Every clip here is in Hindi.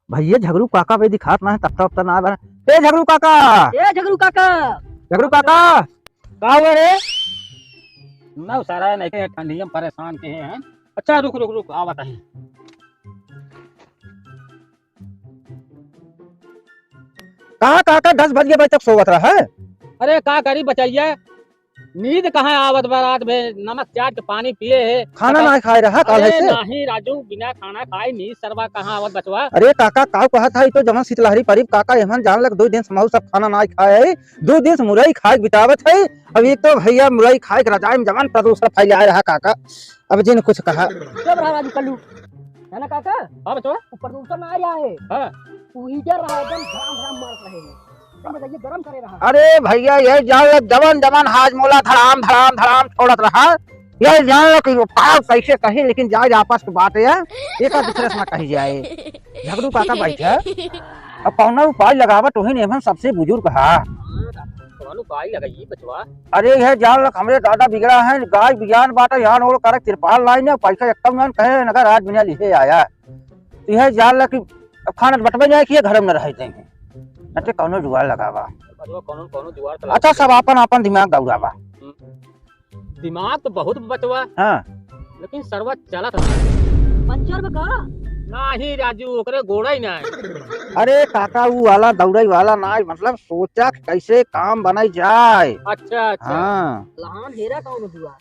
भैया झगड़ू काका पे दिखात ना है तब तक ना बना। ए झगड़ू काका, ए झगड़ू काका, झगड़ू काका का हुआ रे? ना सारा नहीं के ठंडी में परेशान के हैं। अच्छा रुक रुक रुक आवत है। कहाँ काका 10 बजे तक सोवत रहा है? अरे का करी बचैया, नींद कहाँ आवत बा? रात में नमक चाट के पानी पिए है, खाना ना खाए रहा काल अरे से? नहीं राजू, बिना खाना खाए नींद सरवा कहाँ आवत बचवा। अरे काका काव कहा था तो जमा शीतलहरी परीब काका एमन जान लग 2 दिन समूह सब खाना ना खाए है, 2 दिन से मुरई खाए बितावत है। अब एक तो भैया मुरई खाए के रजाई में जवान प्रदूषण फैलाए रहा काका। अब जिन कुछ कहा जब रहा राजू कल्लू है ना काका, हाँ बचवा। ऊपर प्रदूषण आ रहा है। हाँ। तू हीटर रहा एकदम धड़ाम धड़ाम मार रहे हैं, बताइए गरम करे रहा। अरे भैया ये जान लग जवान जवान हाजमोला धड़ाम धड़ाम धड़ाम छोड़त रहा। ये जान लग पाव कैसे कही, लेकिन जाए आपस की बात है एक दूसरे से ना कही जाए। झगड़ू काका बैठा अब कौन उपाय लगावत वही एमन सबसे बुजुर्ग हा। कौन उपाय लगाइए बचवा? अरे यह जान लग हमरे दादा बिगड़ा है, गाय बिजान बाटा यहाँ ओर कर तिरपाल लाइन पैसा एकदम न कहे नगर आज बिना लिखे आया। तो यह जान लग खाना बटवे जाए कि घर में रह जाएंगे नटे कौनो जुगाड़ लगावा। बचवा कौन कौन जुगाड़ चला? अच्छा सब अपन अपन दिमाग दौड़ावा। दिमाग तो बहुत बचवा, हाँ लेकिन सरवा चलत पंचर में का नहीं राजू, ओकरे गोड़ा ही नहीं। अरे काका वो वाला दौड़ई वाला ना, मतलब सोचा कैसे काम बनाई जाए। अच्छा अच्छा। हाँ लहान हेरा कौन हुआ?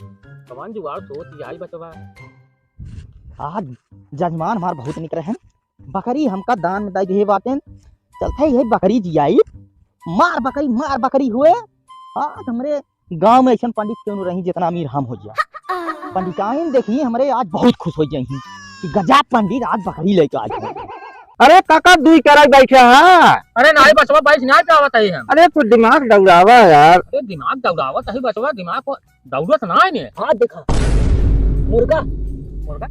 कौन जुगाड़ सोच जाई बचवा? आज जजमान हमार बहुत निक रहे, बकरी हमका दान में दाई बातें चलते है। बकरी जियाई मार बकरी हुए। आज हमरे गांव में ऐसा पंडित क्यों रही जितना अमीर हम हो जाए। पंडिताइन देखिए हमरे आज बहुत खुश हो जाए कि गजब पंडित आज बकरी लेके आए। अरे काका दुई कराई बैठे हाँ। अरे नहीं बचवा, बाइस नहीं जावत है हम। अरे कुछ दिमाग दौड़ावा यार। अरे दिमाग दौड़ावत है बचवा, दिमाग को दौड़त ना है। हाँ देखा मुर्गा मुर्गा।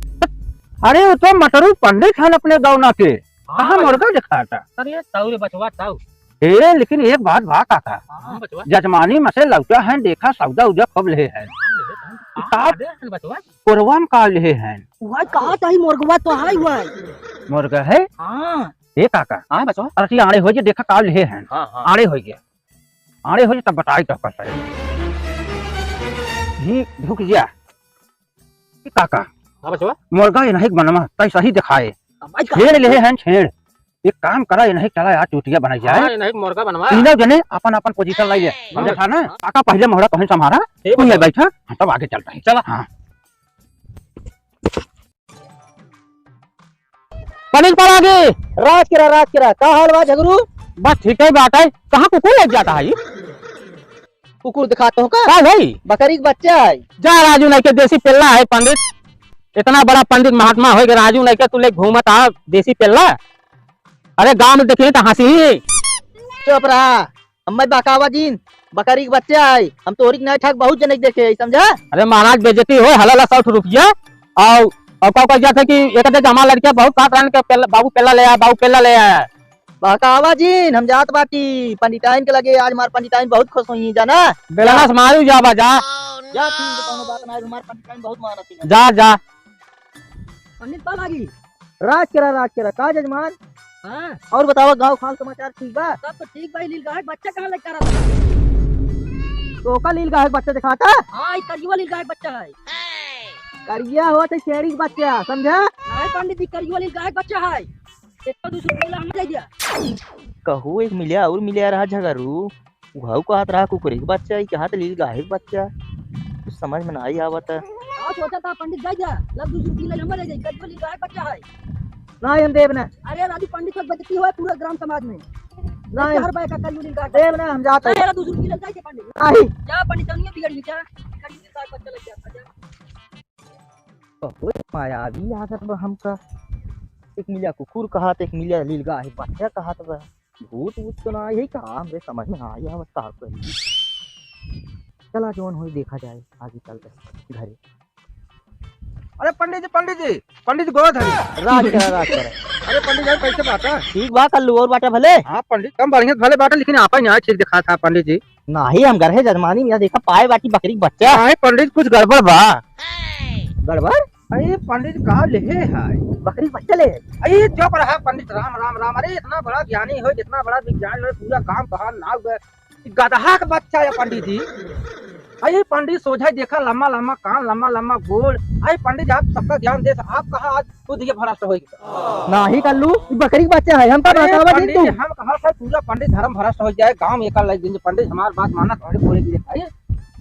अरे वो तो मटरू पंडित है अपने गौना के, कहाँ मुर्गा दिखाता। अरे ताऊ बचवा ताऊ। ए लेकिन एक बात भा काका, हाँ बचवा। जजमानी में से लौटा है देखा सौदा उदा कब ले है बचवा कोरवा में का ले है। वह कहा था ही मुर्गवा तो हाई हुआ है। मुर्गा है हाँ ए काका। हाँ बचवा। अरे आड़े हो देखा का ले है। हाँ हाँ। आड़े हो गया, आड़े हो तब बताई तो कैसे ढुक जा काका। हाँ बचवा। मुर्गा ये नहीं बनवा पैसा ही दिखाए, अब आज छेड़ ले हैं छेड़। एक काम करा ये नहीं चला यार चूटिया बनाई जाए। हाँ, नहीं मुर्गा बनवा। तीनों जने अपन अपन पोजीशन लाइए। हम देखा ना काका पहले मोहरा कहीं संभारा ठीक तुम ले है। बैठा, हाँ, तब आगे चलता है। चला। हाँ पंडित पर आगे राज किरा का हाल बा झगड़ू? बस ठीक है बात है। कहाँ कुकुर लग जाता है ये? कुकुर दिखाते हो का? का भाई बकरी का बच्चा है। जा राजू नहीं के देसी पिल्ला है पंडित, इतना बड़ा पंडित महात्मा हो गया राजू नहीं के तू ले घूमत आ देसी पिल्ला। अरे गांव में देखिए तो हंसी। चुप रहा, हम बकावा जीन बकरी का बच्चा है। हम तो और नहीं ठग बहुत जने देखे समझा। अरे महाराज बेइज्जती हो हला 60 रुपया और कह जाता कि एक जमा लड़किया बहुत काट रन के बाबू पेला ले आया, बाबू पेला ले आया। बकावा जीन हम जात बाटी पंडिताइन के लगे। आज हमार पंडिताइन बहुत खुश हुई जाना। बेलना से मारू जा बा जा जा ठीक है, कोनो बात नहीं। हमार पंडिताइन बहुत मानती है। जा जा। पंडित पाल आ गई। राज किरा का जजमान। हाँ और बताओ गांव खाल समाचार ठीक बा? सब तो ठीक भाई। लील गाय बच्चा कहाँ लेकर आ रहा? तो का लील गाय बच्चा दिखाता। हाँ करियो लील गाय बच्चा है। करिया हो तो शेरी का बच्चा समझा। नहीं पंडित जी करियो लील गाय बच्चा है। एक तो दूसरे किला हम ले दिया। कहू एक मिलिया और मिलिया रहा झगड़ू। घाव कहत रहा कुकुरी का बच्चा ही कहा लील गाय का बच्चा। कुछ समझ में नहीं आवत। हाँ सोचा था पंडित जाए जा लब दूसरे किला हम ले जाए। करियो लील गाय बच्चा है। नहीं हम देव ना। अरे राजू पंडित तक बजती हुआ पूरे ग्राम समाज में। नहीं हर भाई का करियो लील गाय देव ना हम जाते अरे दूसरे किला जाए पंडित। नहीं। जा पंडित नहीं बिगड़ी जा। करियो लील गाय बच्चा लग जाता जा। मायावी आदत बा हमका। एक मिलिया कुकुर कहा एक मिलिया लील गाय बच्चा कहा बा। भूत भूत तो ना यही कहा हमरे समझ में आया बस का करी। चला जोन हो देखा जाए आगे चलते घरे। अरे पंडित जी गोद हरी राज करा। अरे पंडित जी कैसे बात है? ठीक बा कल और बाटा भले। हाँ पंडित कम बढ़िया भले बात है, लेकिन आप यहाँ ठीक दिखा था पंडित जी। नहीं हम घर है जजमानी में देखा पाए बाटी बकरी का बच्चा। हाँ पंडित कुछ गड़बड़ बा। गड़बड़ अरे पंडित कहाँ ले है? बकरी का बच्चा ले अरे चुप रहा पंडित, राम राम राम। अरे इतना बड़ा ज्ञानी हो, जितना बड़ा विज्ञान हो, पूरा काम कहा नाव गधा का बच्चा है पंडित जी। अरे पंडित सोझा देखा, लम्बा लम्बा कान, लम्बा लम्बा गोल। अरे पंडित आप सबका ध्यान दे, आप कहा आज खुद ये भ्रष्ट होगी। नहीं कल्लू, बकरी का बच्चा है, हम अरे बतावा पंडित तू। जी, हम कहा था पूरा पंडित धर्म भ्रष्ट हो जाए, गांव में एक लग दिन पंडित हमारी बात माना थोड़ी बोले कि अरे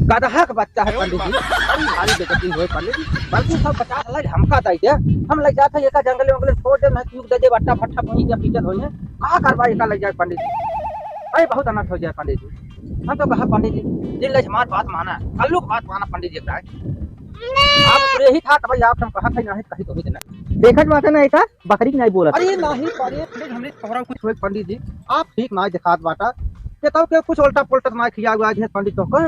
गधा का बच्चा है पंडित जी। अरे भारी बेइज्जती हुई पंडित जी, बल्कि सब 50 लाख हमका दई दे। हम लग जाते एक जंगल में छोड़ दे, नहीं क्यों दे दे बट्टा फट्टा पहुंच जा पीछे होने कहा करवा एक लग जाए पंडित जी। अरे बहुत अनर्थ हो जाए पंडित जी। हम तो कहा पंडित जी दिल हमारी बात माना, कल्लू की बात माना पंडित जी। आप पूरे ही था भाई, आप हम कहा था नहीं कहीं तो भी देना। देखत बात है ना एक बकरी की नहीं बोला अरे नहीं पंडित, हमने थोड़ा कुछ हुए पंडित जी, आप ठीक ना दिखात बाटा ये तो के कुछ उल्टा पुल्टा ना खिया हुआ है पंडित तो का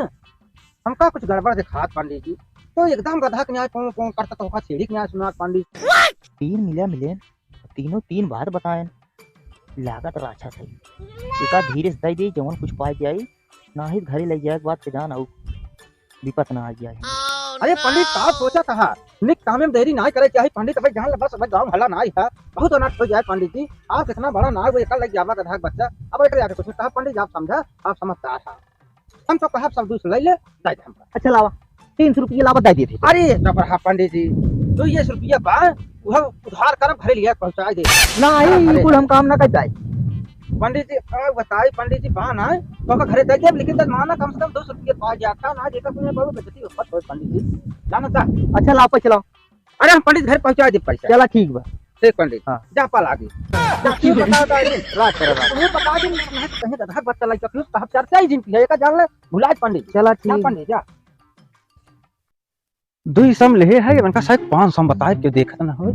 हमका कुछ गड़बड़ दिखात पंडित जी। तो एकदम गधा के न्याय पों पों करता तो का छेड़ी के न्याय सुना पंडित। 3 मिले तीनों 3 बात बताएं, लागत राछा सही एका धीरे से दई दी जवन कुछ पाए जाई, ना ही घरे ले जाए बात के जान आऊ विपत ना आ जाए। अरे पंडित का सोचा था निक काम में देरी ना करे चाहिए पंडित, भाई जान बस भाई गांव हला ना है, बहुत अनर्थ हो जाए पंडित जी। आप कितना बड़ा ना वो एकल लग जावा गधा का बच्चा। अब एक आगे कुछ कहा पंडित आप समझा, आप समझदार था। हम तो कहा सब दूसरे ले ले दे दे हमका। अच्छा लावा 300 रुपये लावा दे दिए थे। अरे जबरहा पंडित जी तो ये रुपया बा वह उधार करब घरे लिया पहुंचा दे। नहीं कुल हम काम ना कर जाए पंडित जी बताई पंडित जी बा ना तो घरे दे दे, लेकिन तो माना कम से कम 200 रुपया पा जाता ना, जेका कोई बहुत बेइज्जती हो पंडित जी जाना था। अच्छा लाओ पे चलाओ। अरे हम पंडित घर पहुंचा दे पैसा। चला ठीक बा। ठीक पंडित हाँ। जा पा लागी ये बता दे रात कर ये बता दे कहीं गधा बच्चा लग क्यों साहब चर्चा ही जिनकी है का जान ले भुला पंडित। चला जा ठीक पंडित जा 2 सम ले है इनका शायद 500 बताए के देखत ना हो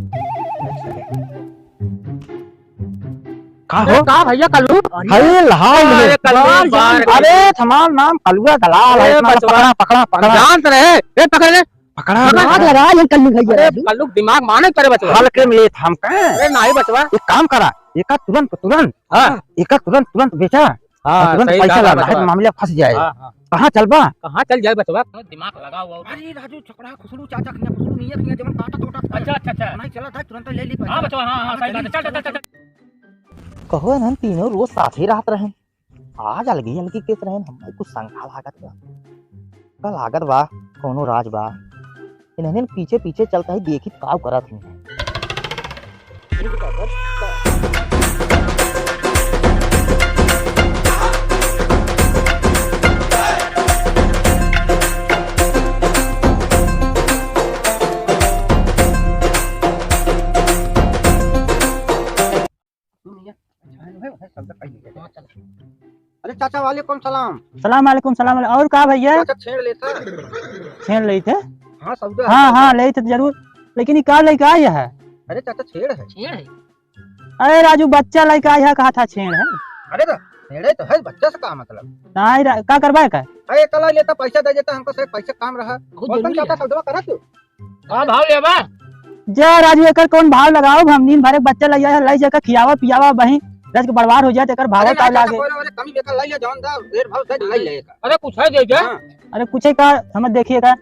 का हो का भैया कल्लू अरे लाल अरे कल्लू बार अरे हमारा नाम कलुआ दलाल है, अरे पकड़ा पकड़ा पकड़ा जानते रहे ए पकड़ ले पकड़ा दिमाग लगा ये कल्लू भैया अरे कल्लू दिमाग माने करे बचवा। हल्के में थम के अरे नहीं बचवा। एक काम करा एक तुरंत हाँ एक तुरंत बेचा हाँ तुरंत सही पैसा कहा लगा बचवा। है, मामला फंस जाए। हाँ हाँ कहाँ चलबा? कहाँ चल जाए बचवा, दिमाग लगा हुआ। अरे राजू छकड़ा खुसलू चाचा खनिया खुसलू नहीं खनिया जवन काटा टोटा अच्छा अच्छा अच्छा नहीं चला था तुरंत ले ली पैसा। हाँ बचवा हाँ हाँ सही बात है, चल चल चल कहो हम तीनों रोज साथ ही रहत रहे, आज अलगी केस रहे हम कुछ संघा लागत बा का लागत बा कोनो राज बा इन्हें पीछे पीछे चलता ही देखी काव करत ही। अरे चाचा वालेकुम सलाम। सलाम वालेकुम सलाम वालेकुम। और का भैया चाचा छेड़ लेता छेड़ ले थे? हाँ सौदा हाँ हाँ ले थे जरूर, लेकिन ये का लेके आया है? अरे चाचा छेड़ है। छेड़ है अरे राजू बच्चा लेके आया है, कहा था छेड़ है? अरे तो छेड़े तो है बच्चा से का मतलब। नहीं का करवाए का? अरे कला लेता पैसा दे देता हमको, से पैसा काम रहा बहुत बोलता जरूरी चाचा है। सौदा करा तू। हाँ भाव ले बा जा राजू एकर कौन भाव लगाओ, हम दिन भरे बच्चा ले जाए लाई जाकर खियावा पियावा बही रज के बर्बाद हो जाए तेकर भाव अरे का चाचा लागे। बोले कमी बेकार लाई ले जौन दा देर भाव से लाई लेगा। अरे कुछ है दे जा। अरे कुछ का समझ देखिए का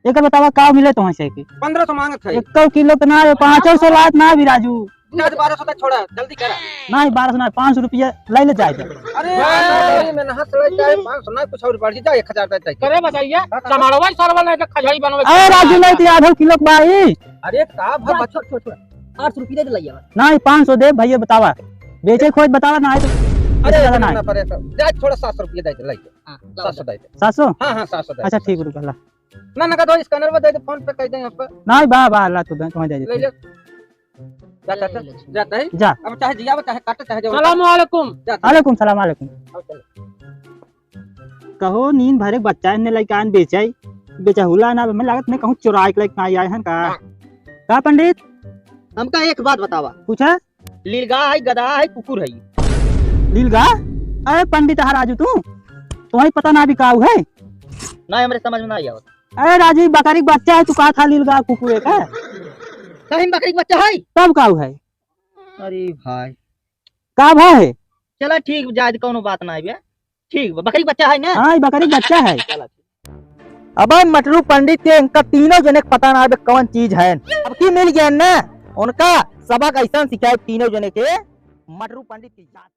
एकर बतावा का मिले तो से की 1500 मांगत है। 1 किलो के ना 500 लात ना भी राजू, आज 1200 तक छोड़ा जल्दी करा। नहीं 1200 ना 500 रुपया ले ले जाए। अरे मैं नहा चला जाए 500 ना कुछ और बढ़ जा 1000 दे। करे बताइए टमाटरवा सरवा नहीं खजाई बनवे। अरे राजू नहीं तो आधा किलो के बाई अरे का भाव बच्चा छोड़ 800 रुपये दे लइया। नहीं 500 दे भैया बतावा बेचे खोज बतावा ना है तो अरे ज्यादा ना नहीं पड़े जा थोड़ा 700 रुपया दे लाई 700 दे। 700। हां हां 700 दे। अच्छा ठीक रुक ला ना ना का दो स्कैनर में दे दे फोन पे कर दे आपको नहीं बा ला तो तुम्हें दे ले दे ले जा चाचा जाता है जा। अब चाहे जिया चाहे काटे चाहे जो सलाम वालेकुम। वालेकुम सलाम वालेकुम। कहो नींद भरे बच्चा ने लाइक आन बेचाई बेचा हुला ना मैं लागत नहीं कहूं चुराए के लाइक आए हैं का पंडित हमका एक बात बतावा, पूछा लीलगा है गधा है कुकुर है? लीलगा? अरे पंडित है राजू तू तुम्हें पता ना भी काऊ है? ना हमरे समझ में ना आया। अरे राजू बकरी का बच्चा है तू कहा था लीलगा कुकुर है का? सही में बकरी का बच्चा है? तब काऊ है? अरे भाई का भाई है? चला ठीक जायद कोनो बात ना है बे, ठीक बकरी का बच्चा है ना? हाँ बकरी का बच्चा है। अब मटरू पंडित के इनका तीनों जने के पता ना आवे कौन चीज है। अब की मिल गया ना उनका सबक ऐसा सिखाए तीनों जने के मटरू पंडित की जात।